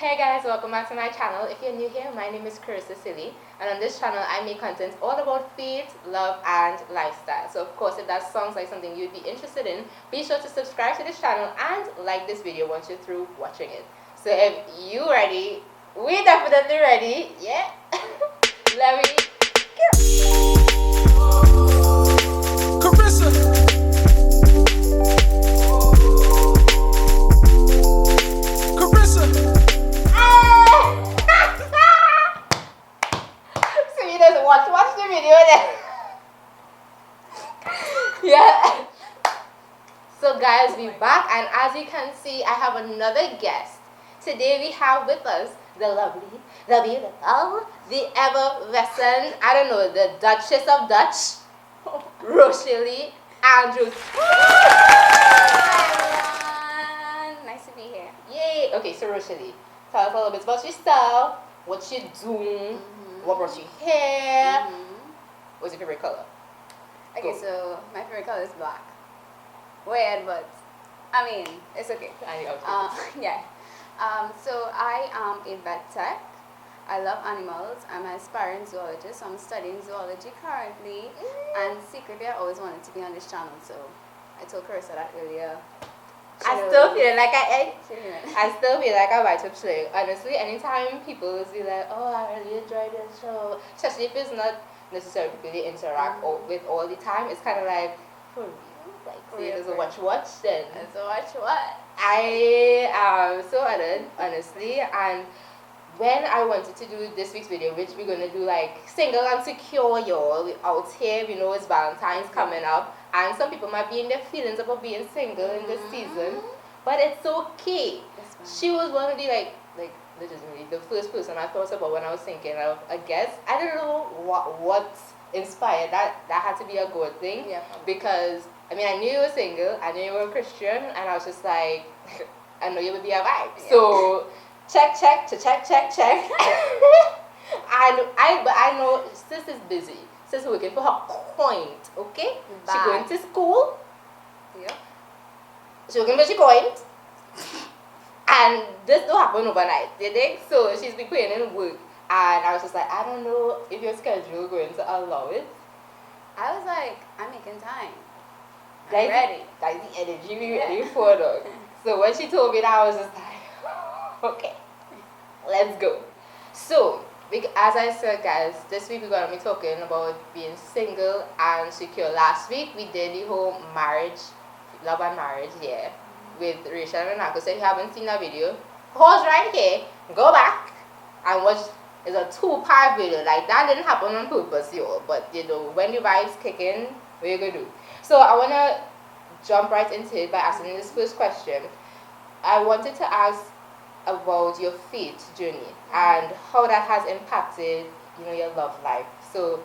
Hey guys, welcome back to my channel. If you're new here, my name is Charissasealey, and on this channel I make content all about faith, love, and lifestyle. So of course, if that sounds like something you'd be interested in, be sure to subscribe to this channel and like this video once you're through watching it. So if you ready, we definitely ready. Yeah. Let me Carissa. So you just watch the video then. Yeah. So guys, we're back, and as you can see, I have another guest. Today we have with us the lovely, the beautiful, the effervescent, I don't know, the Duchess of Dutch, Roshea-lee Andrews. Hi everyone, nice to be here. Yay! Okay, so Roshea-lee, tell us a little bit about yourself, what you do, what brought you here, what's your favorite color? Okay, Go. so my favorite color is black. Weird, but I mean, it's okay. Yeah. So I am a vet tech. I love animals. I'm an aspiring zoologist. So I'm studying zoology currently, and secretly I always wanted to be on this channel. So I told Carissa that earlier. I still feel like I still feel like I might have played. Honestly, anytime people be like, "Oh, I really enjoyed this show," especially if it's not necessarily really interact with all the time, it's kind of like, for real, like, say there's a watch then. So watch what? I am so honored, honestly, and when I wanted to do this week's video, which we're gonna do like single and secure, y'all, we out here, we know it's Valentine's coming up, and some people might be in their feelings about being single in this season, but it's okay. She was one of the like legitimately the first person I thought about when I was thinking of a guest. I don't know what inspired that. That had to be a good thing, because I mean, I knew you were single, I knew you were a Christian, and I was just like, I know you would be a vibe. Yeah. So check. But I know sis is busy. Sis working for her coin, okay? She going to school. Yeah. She working for she coin. And this don't happen overnight, you think? So she's been putting in work. And I was just like, I don't know if your schedule going to allow it. I was like, I'm making time. I'm That's ready. That's the energy we ready for, dog. So when she told me that, I was just like, okay, let's go. So, as I said, guys, this week we're going to be talking about being single and secure. Last week we did the whole marriage, love and marriage, with Rachel and Nako. So if you haven't seen that video, pause right here, go back and watch. It's a 2-part video. Like, that didn't happen on purpose, y'all. But you know, when the vibes kick in, what you gonna do? So I wanna jump right into it by asking this first question. I wanted to ask about your faith journey and how that has impacted, you know, your love life. So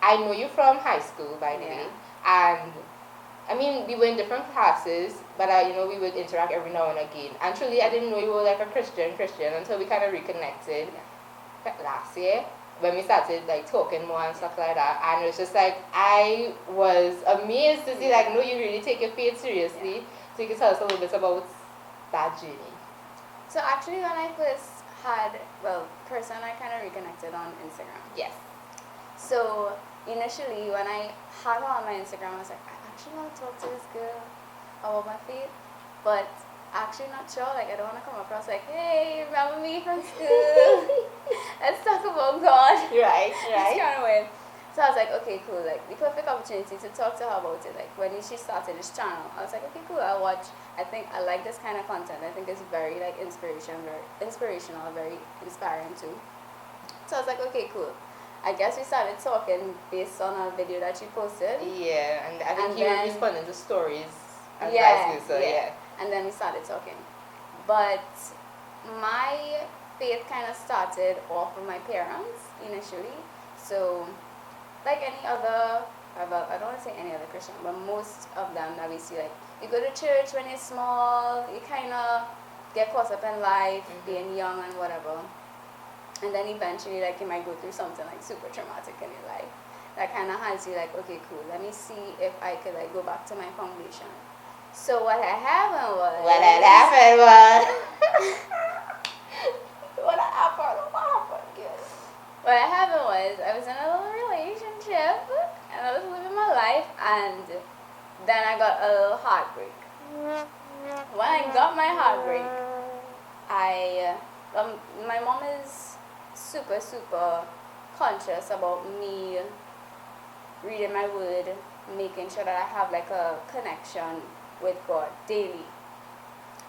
I know you from high school, by the way, and I mean, we were in different classes, but you know, we would interact every now and again. And truly, I didn't know you were like a Christian until we kind of reconnected last year when we started like talking more and stuff like that. And it was just like, I was amazed to see like, no, you really take your faith seriously. So you can tell us a little bit about that journey. So actually, when I first had, Carissa and I kind of reconnected on Instagram. Yes. So initially, when I had her on my Instagram, I was like, I actually want to talk to this girl about my faith, but actually not sure. Like, I don't want to come across like, hey, remember me from school? Let's talk about God. Right. This kind of way. So I was like, okay, cool. Like, the perfect opportunity to talk to her about it. Like, when she started this channel, I was like, okay, cool. I'll watch. I think I like this kind of content. I think it's very like inspirational, very inspiring too. So I was like, okay, cool. I guess we started talking based on a video that she posted. Yeah, and I think you were responding to stories and Yeah. vice versa, And then we started talking. But my faith kind of started off with my parents initially. So, like any other, I don't want to say any other Christian, but most of them that we see, like, you go to church when you're small, you kind of get caught up in life, being young and whatever. And then eventually, like, you might go through something, like, super traumatic in your life. That kind of has you, like, okay, cool, let me see if I could, like, go back to my foundation. So what had happened was... then I got a little heartbreak. When I got my heartbreak, my mom is super, super conscious about me reading my word, making sure that I have like a connection with God daily.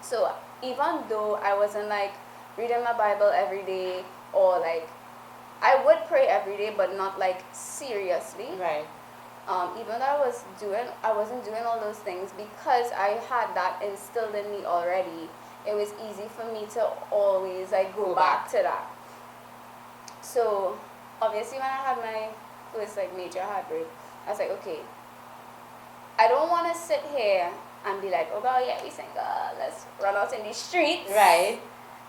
So even though I wasn't like reading my Bible every day, or like I would pray every day, but not like seriously. Right. Even though I wasn't doing all those things, because I had that instilled in me already. It was easy for me to always like go back to that. So obviously when I had my first like major heartbreak, I was like, okay, I don't want to sit here and be like, oh God, yeah, we single, let's run out in the streets. Right.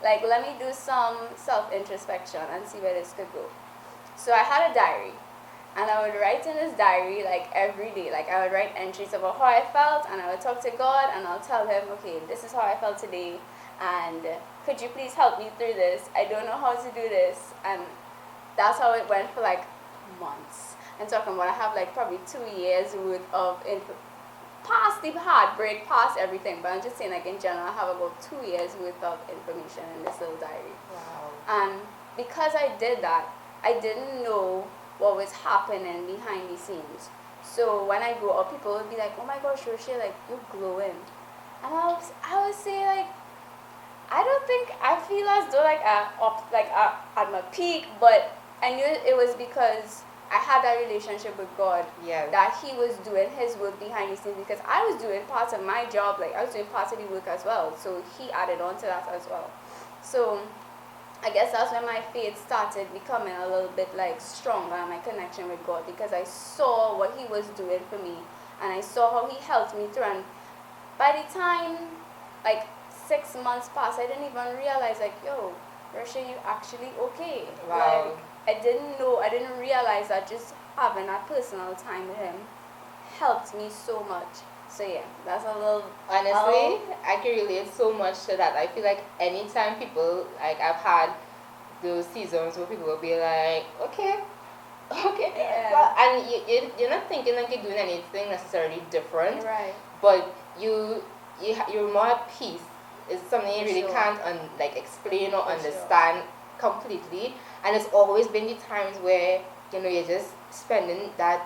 Like, let me do some self-introspection and see where this could go. So I had a diary, and I would write in this diary like every day. Like, I would write entries about how I felt, and I would talk to God, and I'll tell him, okay, this is how I felt today, and could you please help me through this? I don't know how to do this. And that's how it went for like months. And talking about, I have like probably 2 years worth of past the heartbreak, past everything, but I'm just saying like in general, I have about 2 years worth of information in this little diary. Wow. And because I did that, I didn't know what was happening behind the scenes. So when I grow up, people would be like, oh my gosh, Roshea, like, you're glowing. And I would say like, I don't think, I feel as though like at my peak, but I knew it was because I had that relationship with God. Yes. That he was doing his work behind the scenes, because I was doing part of my job, like I was doing part of the work as well. So he added on to that as well. So I guess that's when my faith started becoming a little bit like stronger, and my connection with God, because I saw what he was doing for me, and I saw how he helped me through. And by the time like 6 months passed, I didn't even realize like, yo, Roshea, you actually okay. Wow. Like, I didn't realize that just having that personal time with him helped me so much. So yeah, that's a little... Honestly, I can relate so much to that. I feel like anytime people, like I've had those seasons where people will be like, okay, Yeah. and you're not thinking like you're doing anything necessarily different, Right. but you're more at peace. It's something you For really sure. can't explain or For understand completely. And it's always been the times where you're just spending that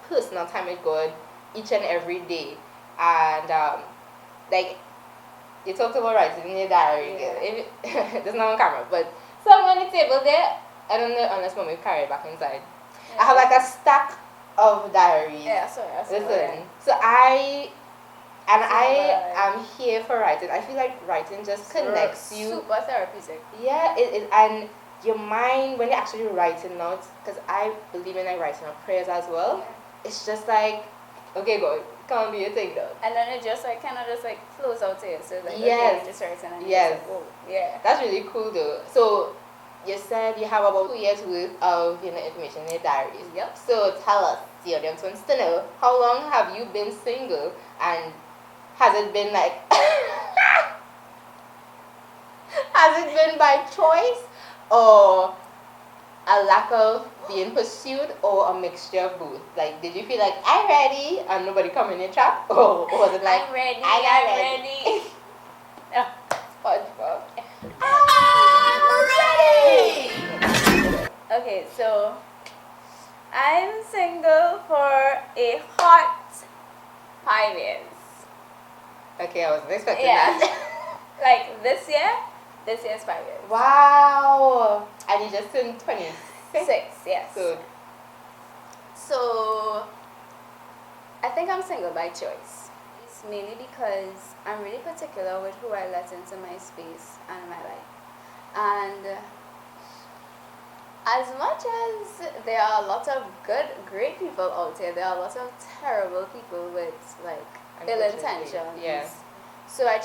personal time with God each and every day. And like you talked about writing in your diary. Yeah. There's no on camera, but somewhere on the table there, I don't know unless mommy carry it back inside. Yeah. I have like a stack of diaries. Yeah, sorry. Listen, so I am Right. here for writing. I feel like writing just connects you. Super therapeutic. Yeah, and your mind, when you're actually writing notes, because I believe in like writing out prayers as well. Yeah. It's just like, okay, God, come be a thing though. And then it just like kind of just like flows out to you. So it's like, Yes. okay, you just writing and Yes. you're just like, whoa, yeah. That's really cool though. So you said you have about 2 years worth of information in your diaries. Yep. So tell us, the audience wants to know, how long have you been single, and has it been like has it been by choice, or a lack of being pursued, or a mixture of both? Like, did you feel like I'm ready and nobody come in your trap, or was it like I'm ready. I'm ready. Yeah. SpongeBob? I'm ready. Okay, so I'm single for a hot 5 years. Okay, I wasn't expecting Yeah. that. Like this year's 5 years. Wow. And you just turned 26. 6, yes. So So I think I'm single by choice. It's mainly because I'm really particular with who I let into my space and my life. And as much as there are a lot of great people out there, there are a lot of terrible people with like ill intentions. Yeah. So I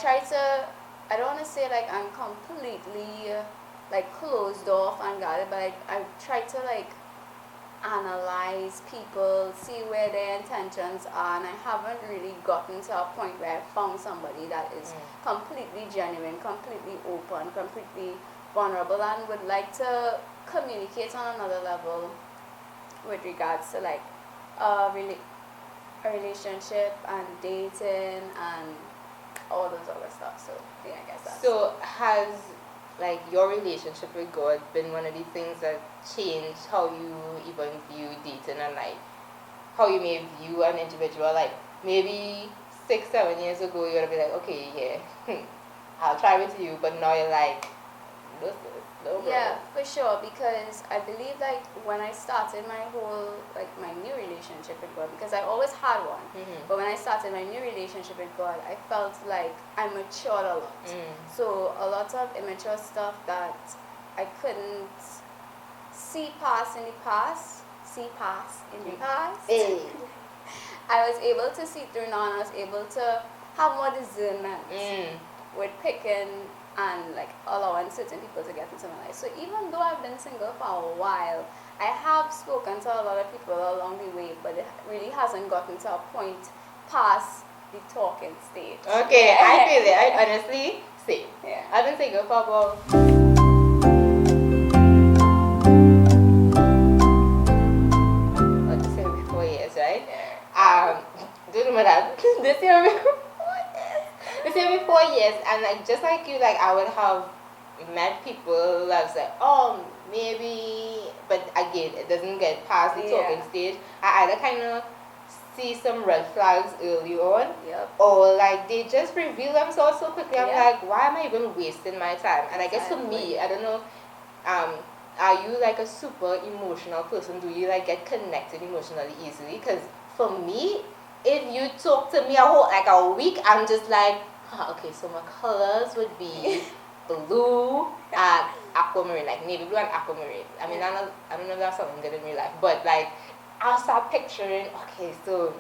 don't want to say like I'm completely like closed off and guarded, but I try to like analyze people, see where their intentions are, and I haven't really gotten to a point where I found somebody that is completely genuine, completely open, completely vulnerable, and would like to communicate on another level with regards to like a relationship and dating and all those other stuff. So yeah, I guess that's. So has like your relationship with God been one of the things that changed how you even view dating and like how you may view an individual? Like maybe 6, 7 years ago you would be like, okay, yeah, I'll try with you, but now you're like, this is no bro. Yeah, for sure, because I believe like when I started my whole like my new relationship with God, because I always had one, but when I started my new relationship with God, I felt like I matured a lot. So a lot of immature stuff that I couldn't see past in the past, Hey. I was able to see through now, and I was able to have more discernment with picking and like allowing certain people to get into my life. So even though I've been single for a while, I have spoken to a lot of people along the way, but it really hasn't gotten to a point past the talking stage. Okay, I feel it. I honestly, same. Yeah. I've been single for about let's say 4 years, right? Don't remember that. This year will be 4 years. This year will be 4 years, and like just like you, like I would have met people that's like, oh, maybe, but again, it doesn't get past the talking stage. I either kind of see some red flags early on, or like they just reveal themselves so quickly. I'm like, why am I even wasting my time? And I guess for me, I don't know, are you like a super emotional person? Do you like get connected emotionally easily? Because for me, if you talk to me like a week, I'm just like, okay, so my colors would be blue and aquamarine, like navy blue and aquamarine. I mean, I don't know if that's something they did in real life, but like I'll start picturing, okay, so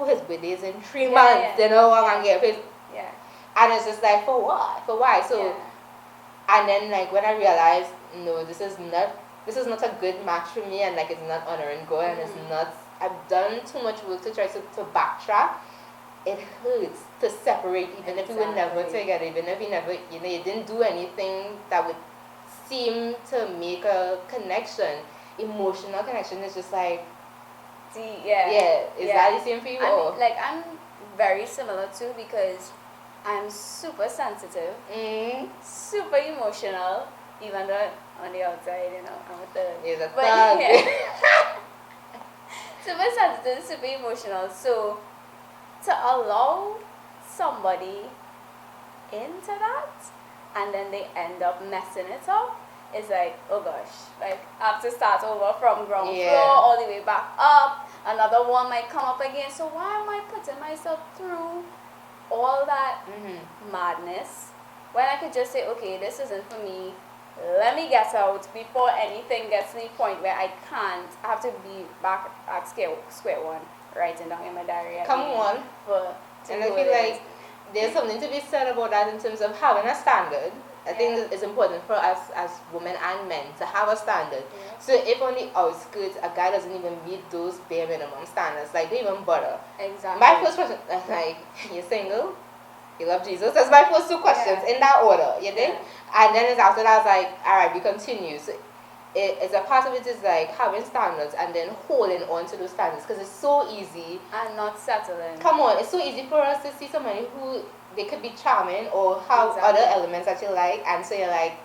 his birthday is in 3 months, you know, I'm gonna get his. And it's just like, for what? For why? So, and then like when I realized, no, this is not a good match for me, and like it's not honoring God, and it's not. I've done too much work to try to backtrack. It hurts to separate, even if we were never together, even if you didn't do anything that would seem to make a connection. Emotional connection is just like, is that the same for you? I'm very similar too, because I'm super sensitive, super emotional, even though on the outside, I'm a third. Super sensitive, super emotional. So to allow somebody into that and then they end up messing it up, it's like, oh gosh, like I have to start over from ground floor all the way back up. Another one might come up again. So why am I putting myself through all that madness when I could just say, okay, this isn't for me, let me get out before anything gets to the point where I can't. I have to be back at square one, writing down in my diary. Come on. And I feel like there's something to be said about that in terms of having a standard. I think it's important for us as women and men to have a standard. So if on the outskirts a guy doesn't even meet those bare minimum standards, like they even bother. Exactly. My first question, like, you're single? You love Jesus? That's my first 2 questions in that order, you think? And then it's after that, I was like, alright, we continue. So it's a part of it is like having standards and then holding on to those standards, because it's so easy. And not settling. Come on, it's so easy for us to see somebody who they could be charming or have other elements that you like, and so you're like,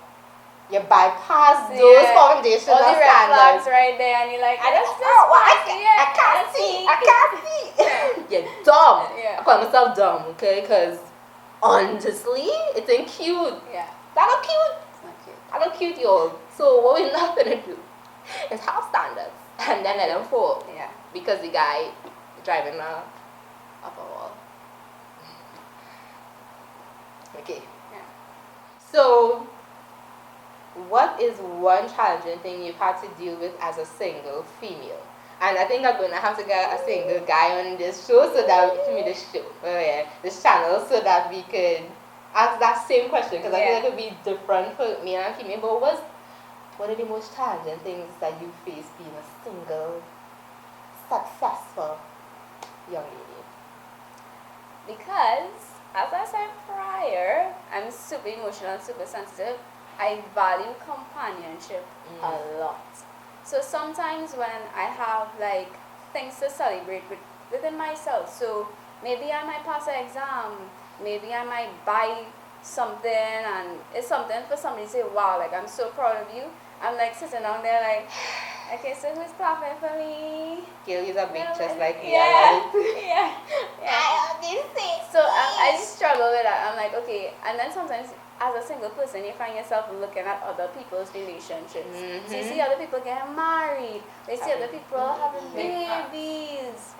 you bypass those foundational all the red standards flags right there, and you're like, I can't see. You're dumb. I call myself dumb, okay? Because honestly, it ain't cute. That not cute. It's not cute. That not cute, y'all. So what we're not gonna do is have standards and then let them fall. Because the guy driving up a wall. Okay. So what is one challenging thing you've had to deal with as a single female? And I think I'm going to have to get a single guy on this show so that this channel, so that we could ask that same question, because I think it would be different for me and female. But what are the most challenging things that you face being a single, successful young lady? Because, as I said prior, I'm super emotional and super sensitive. I value companionship a lot. So sometimes when I have like things to celebrate with within myself. So maybe I might pass an exam, maybe I might buy something, and it's something for somebody to say, wow, like I'm so proud of you. I'm like sitting down there like, okay, so who's clapping for me? Girl, you're a big just like me. Yeah, I love it. yeah, yeah. I obviously. So I just struggle with that. I'm like, okay, and then sometimes as a single person, you find yourself looking at other people's relationships. Mm-hmm. So you see other people getting married, you see other people having babies.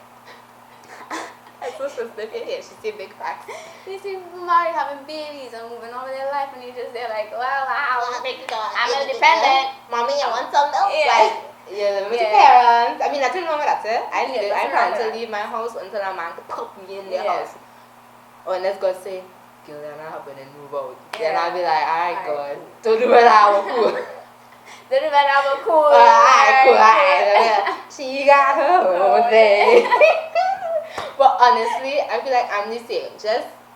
That's so specific. Yeah, she said big facts. You see people married, having babies, and moving on with their life, and you just they're like, well, I'm independent. Mommy, I want some milk. Yeah. Like, yeah, with your parents. I mean, nothing wrong with that, sir. I nothing plan wrong to with leave my house until a man put me in their Yeah. house. Or unless God say, girl, you're not happening and move out. Then Yeah. I'll be like, alright, Alright, God. Don't do that, I'm cool. Don't even have a cool. Alright, cool, alright. She got her own thing. But honestly, I feel like I'm the same.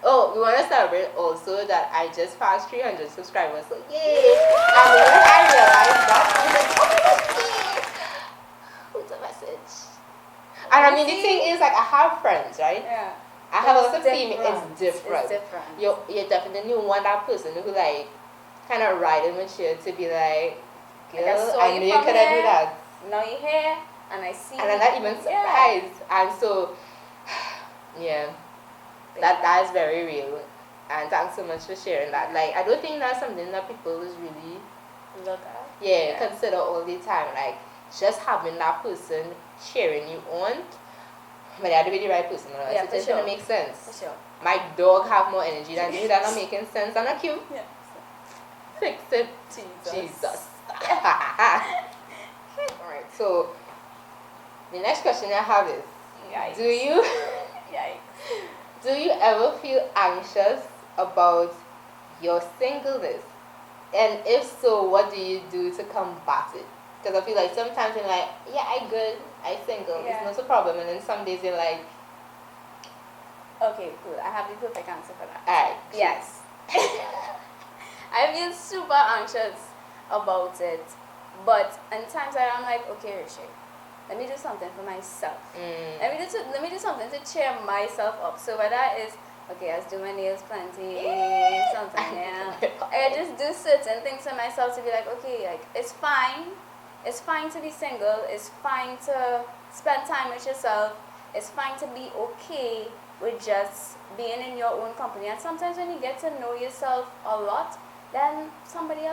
We want to celebrate also that I just passed 300 subscribers. So yay! And when I realized that, I was like, oh my gosh, yay! Who's the message? And I mean, the thing is, like, I have friends, right? Yeah. I have a lot of It's female. It's different. It's different. You definitely want that person who like kind of riding with you to be like, Like, girl, saw I knew you from could have do here, that. Now you're here, and I see. And I'm not even surprised. And so, yeah, that is very real. And thanks so much for sharing that. Like, I don't think that's something that people is really Look at. consider all the time. Like, just having that person cheering you on, but they had to be the right person. Right? Yeah, so for it sure. doesn't make sense. For sure. My dog have more energy than you. That's not making sense. I'm not cute. Yeah. Fix it. Jesus. Alright, so the next question I have is, Yikes. Yikes. do you ever feel anxious about your singleness? And if so, what do you do to combat it? Because I feel like sometimes you're like, yeah, I good, I single, Yeah. it's not a problem. And then some days you're like, Okay, cool. I have the perfect answer for that. alright. Yes. I feel super anxious about it, but in times where I'm like, okay, Roshea, let me do something for myself. Let me do something to cheer myself up. So whether it's okay, I was doing my nails plenty, something, yeah. I just do certain things for myself to be like, okay, like it's fine. It's fine to be single. It's fine to spend time with yourself. It's fine to be okay with just being in your own company. And sometimes when you get to know yourself a lot, then somebody's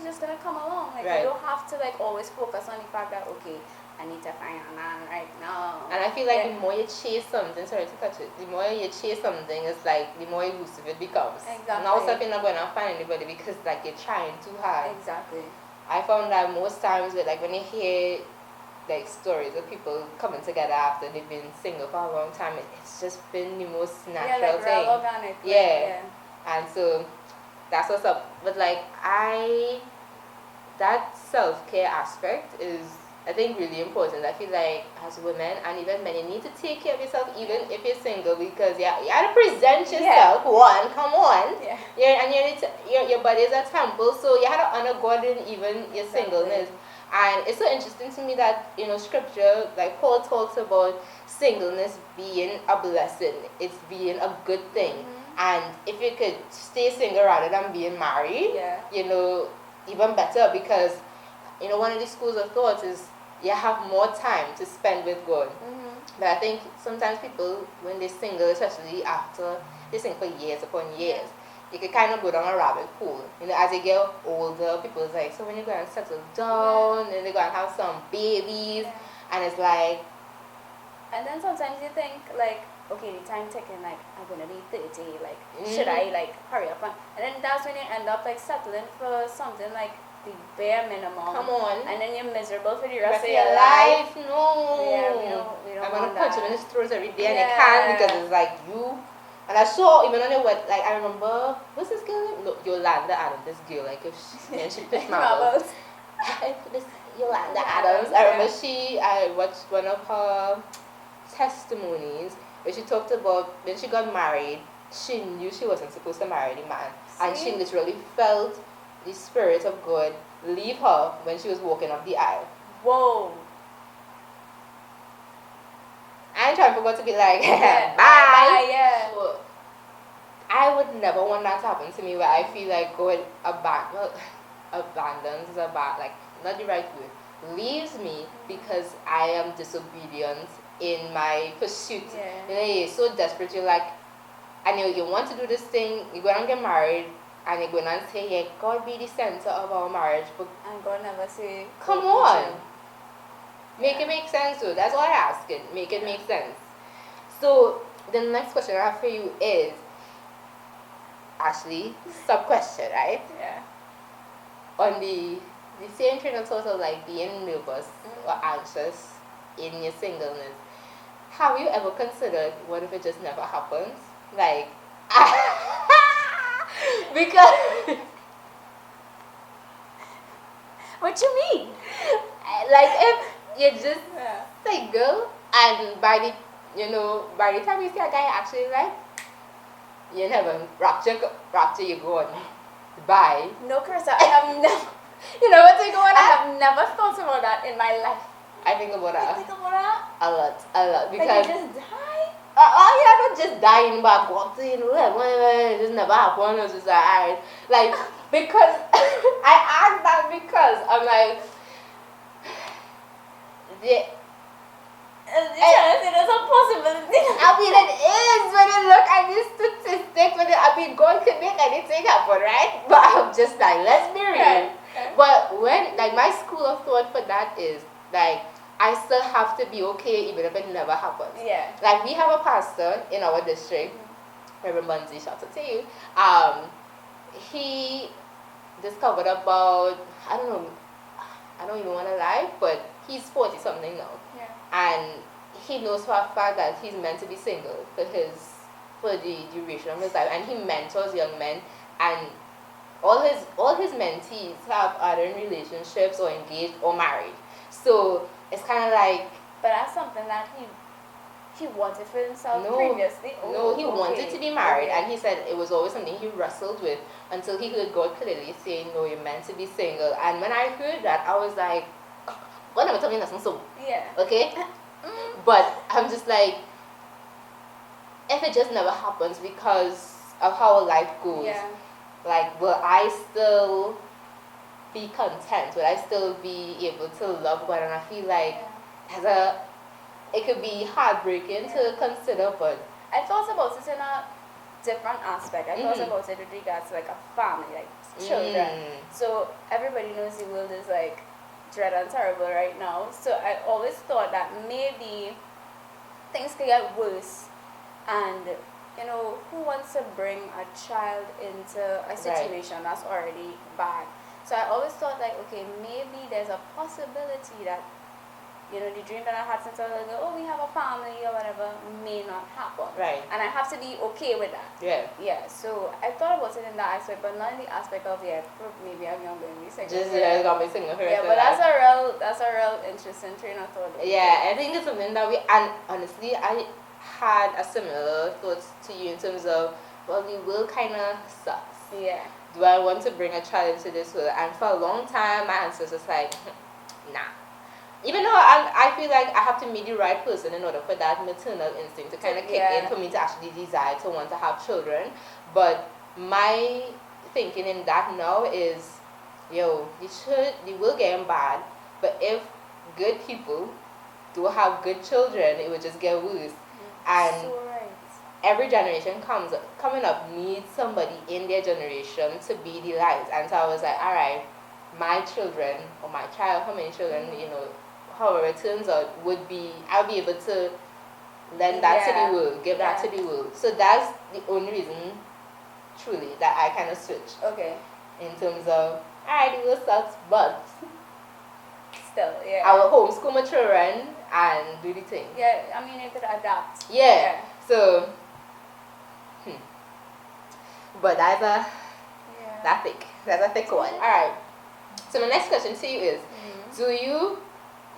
just gonna come along. Like Right. you don't have to like always focus on the fact that okay, I need to find a man right now. And I feel like Yeah. the more you chase something, sorry to touch it, the more you chase something, it's like the more elusive it becomes. Exactly. Now something not going to find anybody because like you're trying too hard. Exactly. I found that most times with like when you hear like stories of people coming together after they've been single for a long time, it's just been the most natural Yeah, like thing. real organic. Yeah. And so that's what's up. But like that self-care aspect is, I think, really important. I feel like as women and even men, you need to take care of yourself even if you're single, because you have to present yourself. One, come on. Yeah. And your body is a temple, so you have to honor God in even your singleness. And it's so interesting to me that, scripture, like Paul talks about singleness being a blessing. It's being a good thing. And if you could stay single rather than being married, even better, because, one of the schools of thought is you have more time to spend with God. But I think sometimes people, when they're single, especially after they sing for years upon years, you can kind of go down a rabbit hole. As they get older, people is like, so when you go and settle down, and they go and have some babies, and it's like... And then sometimes you think, like, okay, the time ticking, like, I'm going to be 30, like, should I, like, hurry up? And then that's when you end up, like, settling for something, like, the bare minimum. Come on. And then you're miserable for the rest of your your life. No. Yeah, we don't I'm want going to punch that. him in his throat every day, and I can't, because it's like, you... And I saw, even on the web, like, I remember, what's this girl name? No, Yolanda Adams, this girl, like, if she pitched marbles. This Yolanda Adams, I remember I watched one of her testimonies where she talked about when she got married, she knew she wasn't supposed to marry the man. And she literally felt the Spirit of God leave her when she was walking up the aisle. Whoa. I ain't trying to go to be like, Yeah, bye. yeah. So, I would never want that to happen to me where I feel like God abandons is about like not the right word. Leaves me because I am disobedient in my pursuit. Yeah. You know, you're so desperate, you're like, and you want to do this thing, you're gonna get married, and you're gonna say, yeah, God be the center of our marriage, but And God never say, come "Go on. to." Make it make sense too. That's all I ask it. Make it make sense. So the next question I have for you is actually sub question, right? Yeah. On the same train of thought of like being nervous or anxious in your singleness. Have you ever considered what if it just never happens? Like because What you mean? like if you're just Yeah. single and by the time you see a guy actually like you never rapture you go on. Bye. No, Carissa, I have never. You know what's going on? I have never thought about that in my life. I think about You that think about that? a lot because Like you just die? yeah, not just dying but what it just never happened. It's just like alright. Like because I asked that because I'm like the You're trying to say there's a possibility. I mean, it is when you look at these statistics. God could make anything happen, right? But I'm just like, let's be real. Right. But when, like, my school of thought for that is, like, I still have to be okay even if it never happens. Yeah. Like, we have a pastor in our district, Reverend Bunzi, shout out to you. He discovered about, I don't even want to lie, but he's 40 something now. Yeah. And he knows for a fact that he's meant to be single for the duration of his life, and he mentors young men, and all his mentees have either in relationships or engaged or married. So it's kind of like. But that's something that he wanted for himself previously. No, he wanted to be married, Okay. and he said it was always something he wrestled with until he heard God clearly saying, "No, you're meant to be single." And when I heard that, I was like, "God never told me nothing so." Yeah. Okay. But I'm just like, if it just never happens because of how life goes, Yeah. like, will I still be content? Will I still be able to love God? And I feel like it could be heartbreaking to consider, but I thought about it in a different aspect. I thought about it with regards to like a family, like children. So everybody knows the world is like dread and terrible right now. So I always thought that maybe things could get worse, and who wants to bring a child into a situation that's already bad? So I always thought like, okay, maybe there's a possibility that the dream that I had since I was like, oh, we have a family or whatever, may not happen. Right. And I have to be okay with that. Yeah. Yeah. So I thought about it in that aspect, but not in the aspect of maybe I'm young and be single. Just gonna be single. Yeah, but that's a real interesting train of thought. Yeah, I think it's something that and honestly, I had a similar thought to you in terms of, well, the world kind of sucks. Yeah. Do I want to bring a child into this world? And for a long time, my answer was just like, nah. Even though I feel like I have to meet the right person in order for that maternal instinct to kind of kick in for me to actually desire to want to have children. But my thinking in that now is, the world getting bad, but if good people do have good children, it would just get worse. And so right. every generation coming up needs somebody in their generation to be the light. And so I was like, all right, my children or my child, how many children, however it turns out, I'll be able to lend that to the world, give that to the world. So that's the only reason, truly, that I kind of switched. Okay. In terms of, alright, the world sucks, but still, yeah. I will homeschool my children and do the thing. Yeah, I mean, you could adapt. Yeah. So, but that's a thick one. Alright. So my next question to you is, do you,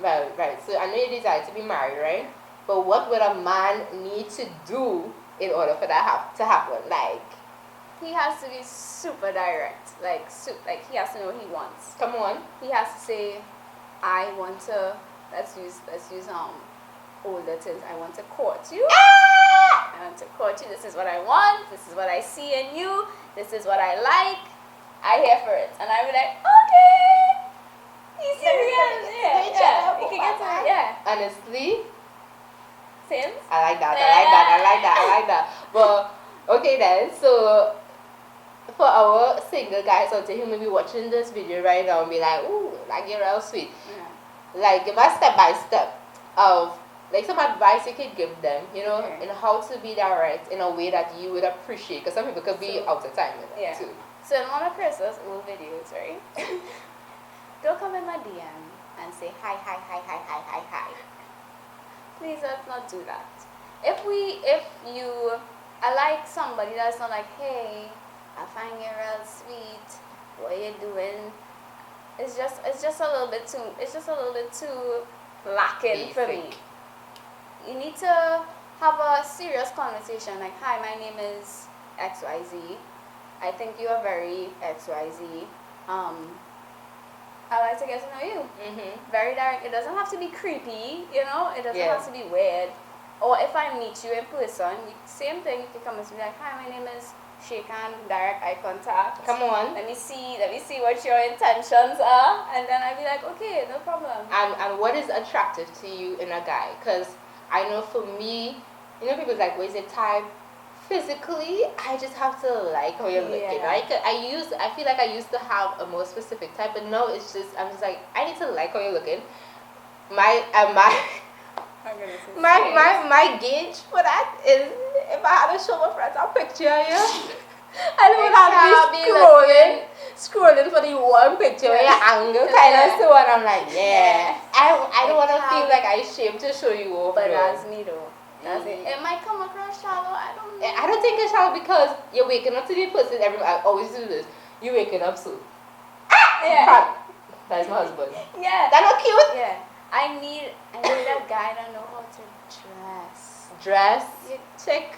right, so I know you desire to be married, right? But what would a man need to do in order for that to happen? Like, he has to be super direct. Like he has to know what he wants. Come on. He has to say, I want to, let's use older things. I want to court you. Ah! I want to court you. This is what I want. This is what I see in you. This is what I like. I here for it. And I be like, okay. He's serious. Yeah. You can get to it. Yeah. Honestly, Same. I like that. But okay then, so for our single guys out there who may be watching this video right now and be like, ooh, like you're real sweet. Yeah. Like give us step by step of like some advice you could give them, you know, Okay. in how to be direct in a way that you would appreciate, because some people could be out of time with that too. So in one of Chris's old videos, right? Don't come in my DM and say hi. Please let's not do that. If you I like somebody that's not like, hey, I find you real sweet, what you doing? It's just a little bit too lacking for me. You need to have a serious conversation like, hi, my name is XYZ. I think you are very XYZ. I like to get to know you. Mm-hmm. Very direct. It doesn't have to be creepy, you know? It doesn't Yeah. have to be weird. Or if I meet you in person, same thing, you can come and be like, hi, my name is, shake hand, direct eye contact. Come on. Let me see what your intentions are. And then I'll be like, okay, no problem. And what is attractive to you in a guy? Because I know for me, you know, people's like, what is it type? Physically, I just have to like how you're looking. Yeah. I feel like I used to have a more specific type, but no, it's just I'm just like I need to like how you're looking. My gauge for that is if I had to show my friends a picture of you, I don't have to be scrolling for the one picture with your angle kind of so, and I'm like, I don't want to feel like I ashamed to show you off. But that's me though. That's it. It might come across shallow. I don't know. I don't think it's shallow because you're waking up to the person. I always do this. You're waking up so. Yeah. That's my husband. Yeah. That's not cute. Yeah. I need a guy that know how to dress. Dress. Yeah. Check.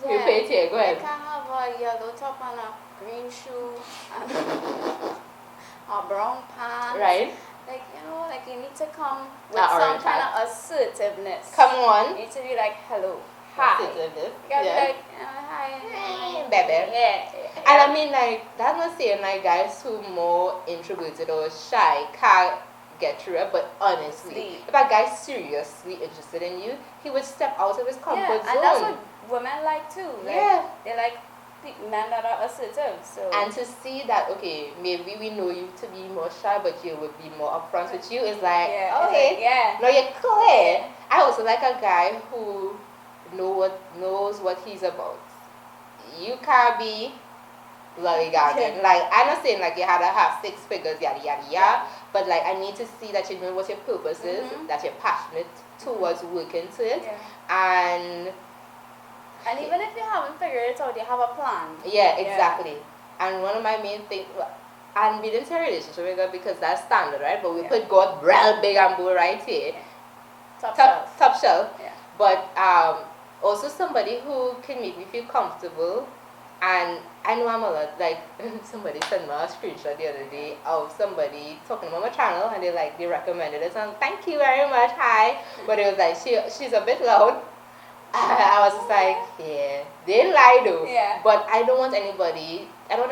Yeah. You pay it here. Go ahead. You can have a yellow top and a green shoe and a brown pants. Right. Like, you know, like you need to come with That some orange kind hat. of assertiveness. Come on. You need to be like, hello, hi. Assertiveness. You gotta Yeah. be like, hi, Baby. Yeah. And I mean, like, that's not saying like guys who more introverted or shy can't get through it, but honestly, if a guy's seriously interested in you, he would step out of his comfort zone. And that's what women like too. Like, they like men that are assertive. So. And to see that, okay, maybe we know you to be more shy, but you would be more upfront with you is like, okay, no, you're clear. Yeah. I also like a guy who knows what he's about. You can't be lollygagging. Like, I'm not saying like you had to have 6 figures, yada yada yada, but like I need to see that you know what your purpose is, that you're passionate towards working to it, and even if you haven't figured it out, you have a plan. Yeah, exactly. And one of my main things, and we didn't say relationship with God because that's standard, right? But we put God real big and bold right here. Top shelf. Yeah. But also somebody who can make me feel comfortable. And I know I'm a lot, like, somebody sent me a screenshot the other day of somebody talking about my channel, and they recommended it, and thank you very much, hi. But it was like, she's a bit loud. I was just like, yeah, they lie though. Yeah. But I don't want to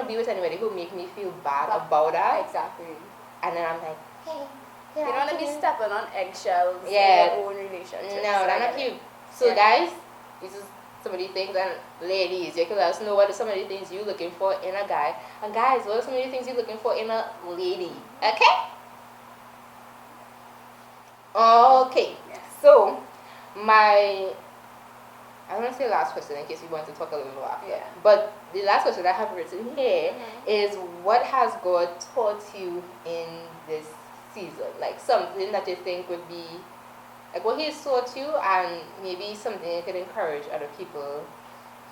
be with anybody who make me feel bad about that. Exactly. And then I'm like, hey. You don't want to be stepping on eggshells in your own relationship. No, that's not cute. So guys, this is some of the things, and ladies, you can let us know what are some of the things you're looking for in a guy. And guys, what are some of the things you're looking for in a lady? Okay? Okay. Yes. So, I want to say last question in case you want to talk a little more after. Yeah. But the last question I have written here is, what has God taught you in this season? Like something that you think would be, like what He's taught you, and maybe something you could encourage other people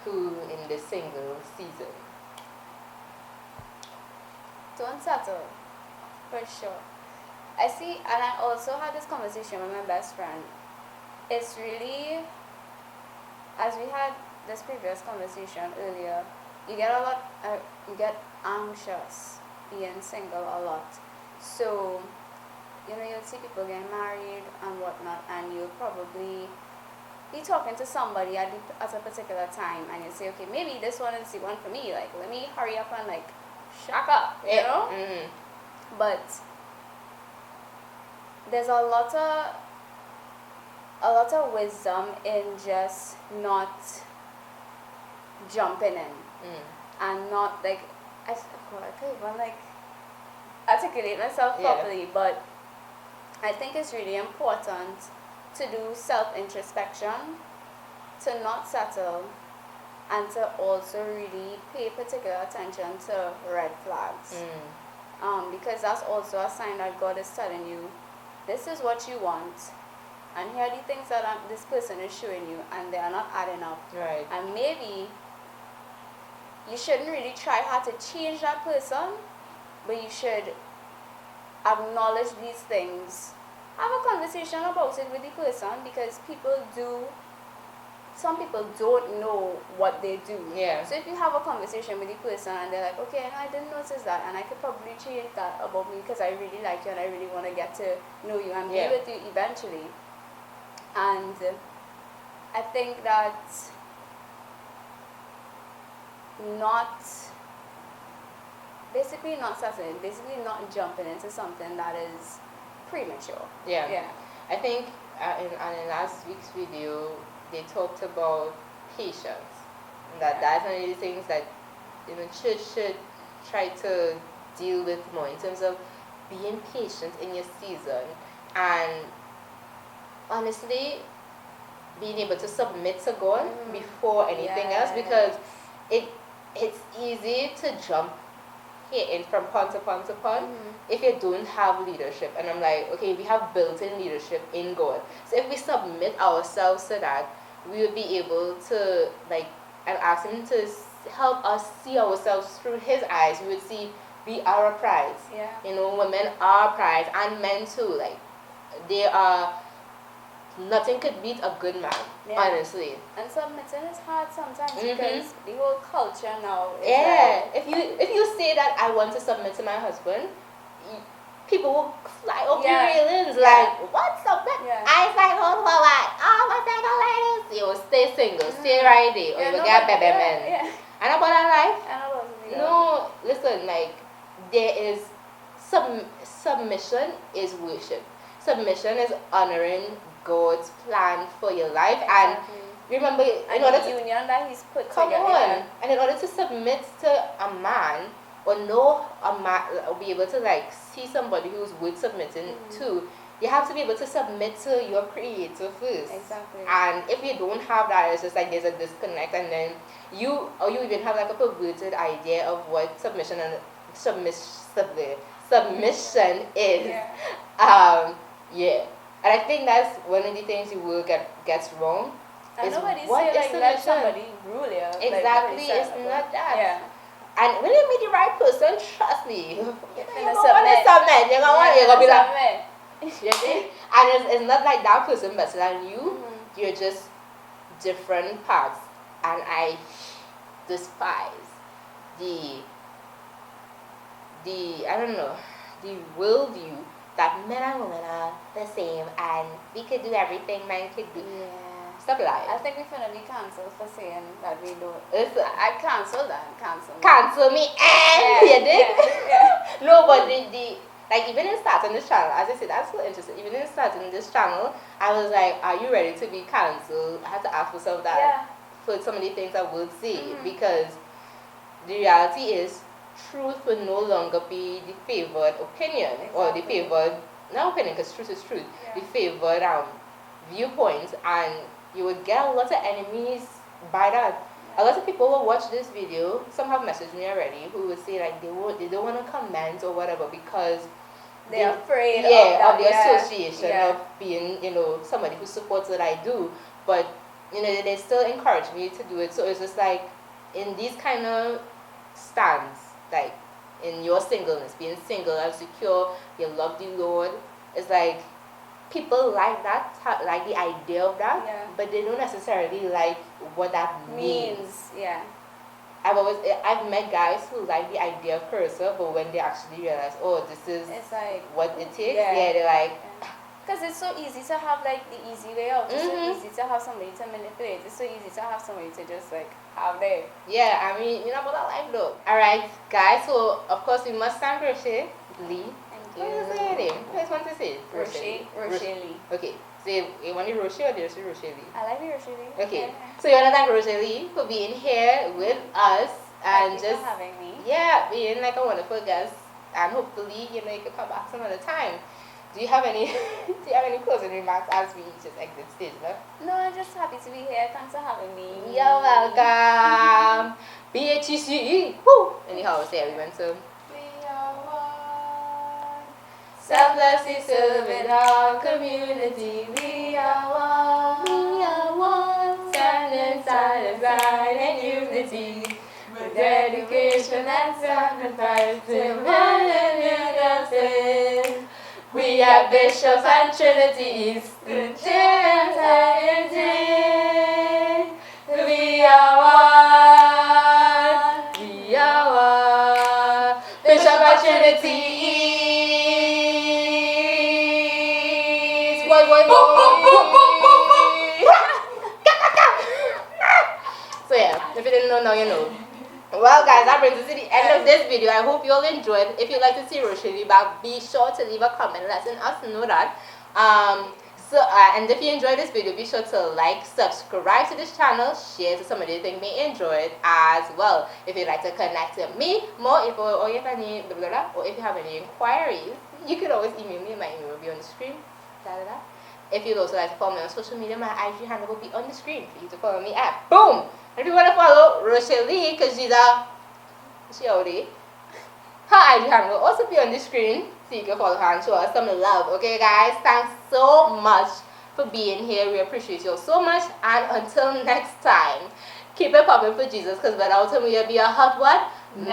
who in this single season. Don't settle, for sure. I see, and I also had this conversation with my best friend. It's really, as we had this previous conversation earlier, you get anxious being single a lot. So you know, you'll see people getting married and whatnot, and you'll probably be talking to somebody at a particular time, and you say, okay, maybe this one is the one for me. Like, let me hurry up and like shack up, you know. But there's a lot of wisdom in just not jumping in and not like I can't even like articulate myself properly, but I think it's really important to do self-introspection, to not settle, and to also really pay particular attention to red flags. Because that's also a sign that God is telling you, this is what you want, and here are the things that this person is showing you, and they are not adding up. Right. And maybe you shouldn't really try hard to change that person, but you should acknowledge these things. Have a conversation about it with the person, because some people don't know what they do. Yeah. So if you have a conversation with the person and they're like, okay, I didn't notice that, and I could probably change that about me because I really like you and I really want to get to know you and be with you eventually. And I think that basically not jumping into something that is premature. Yeah. I think in last week's video, they talked about patience. And that's one of the things that church should try to deal with more in terms of being patient in your season, and honestly being able to submit to God before anything else, because it's easy to jump in from point to point to point if you don't have leadership. And I'm like, okay, we have built-in leadership in God, so if we submit ourselves to that, we will be able to and ask him to help us see ourselves through his eyes. We would see we are a prize. Women are a prize, and men too. Like, they are, nothing could beat a good man, honestly. And submitting is hard sometimes because the whole culture now is if you say that I want to submit to my husband, people will fly off the railings like, what's up? I like, oh my single ladies, you will stay single, stay right there, or you will get baby men. And about that life, no, listen, like, there is submission is worship. Submission is honoring God's plan for your life. And remember, in order to union that he's put together, and in order to submit to a man, or know a man, or be able to see somebody who's worth submitting to, you have to be able to submit to your creator first. Exactly. And if you don't have that, it's just like there's a disconnect, and then you even have a perverted idea of what submission is. And I think that's one of the things you will gets wrong. And nobody say let somebody rule you. Exactly, it's not that. And when you meet the right person, trust me, you're gonna submit. You're gonna be like, and it's not like that person better than you. You're just different parts. And I despise the worldview that men and women are the same and we could do everything men could do. Stop lying. I think we're gonna be cancelled for saying that we don't. I cancel that. Cancel me and you did? No, but even in starting this channel, as I said, that's so interesting. Even in starting this channel, I was like, are you ready to be cancelled? I had to ask myself that for some of the things I would say, because the reality is, truth will no longer be the favored opinion, or the favored, not opinion, because truth is truth, the favored viewpoint, and you would get a lot of enemies by that. A lot of people will watch this video, some have messaged me already, who would say they don't want to comment or whatever because they're afraid of the association of being, somebody who supports what I do. But, they still encourage me to do it. So it's just like, in these kind of stands, like in your singleness, being single and secure, you love the Lord, it's like people like that, like the idea of that, but they don't necessarily like what that means. I've met guys who like the idea of cursor, but when they actually realize, oh, this is It's like what it takes, yeah. they're like, because it's so easy to have like the easy way out. It's Mhm. so easy to have somebody to manipulate. It's so easy to have somebody to just like have there. yeah, I mean, you know what I like though. Alright, guys, so of course we must thank Roshea-lee. Thank What is you. her name? I just want to say it. Roshea-lee. Okay, so you want the Roshea or the Roshea-lee? I like you, Roshea-lee. Okay, Yeah. so you want to thank Roshea-lee for being here with us and Thank you just for having me. yeah, being like a wonderful guest, and hopefully you can come back some other time. Do you have any closing remarks as we just exit stage left? No, I'm just happy to be here. Thanks for having me. You're welcome. BHECE. Woo. Anyhow, say everyone so. We are one. Selflessly serving our community. We are one. We are one. Standing side by side in unity. With dedication and sacrifice to man and unison. We are bishops and trinities. The chairs and indeed. We are one. We are one. Bishop and trinities. Boy. So yeah, if you didn't know, now you know. Well guys, that brings us to the end of this video. I hope you all enjoyed. If you'd like to see Roshea-lee back, be sure to leave a comment letting us know that. And if you enjoyed this video, be sure to like, subscribe to this channel, share to somebody you think may enjoy it as well. If you'd like to connect with me, more info, or if you have any or if you have any inquiries, you can always email me. My email will be on the screen. If you'd also like to follow me on social media, my IG handle will be on the screen for you to follow me at. Boom! If you want to follow Roshea-lee, because she already, her IG handle will also be on the screen, so you can follow her and show her some love. Okay, guys? Thanks so much for being here. We appreciate you all so much. And until next time, keep it popping for Jesus, because without him, we'll be a hot what? Mess.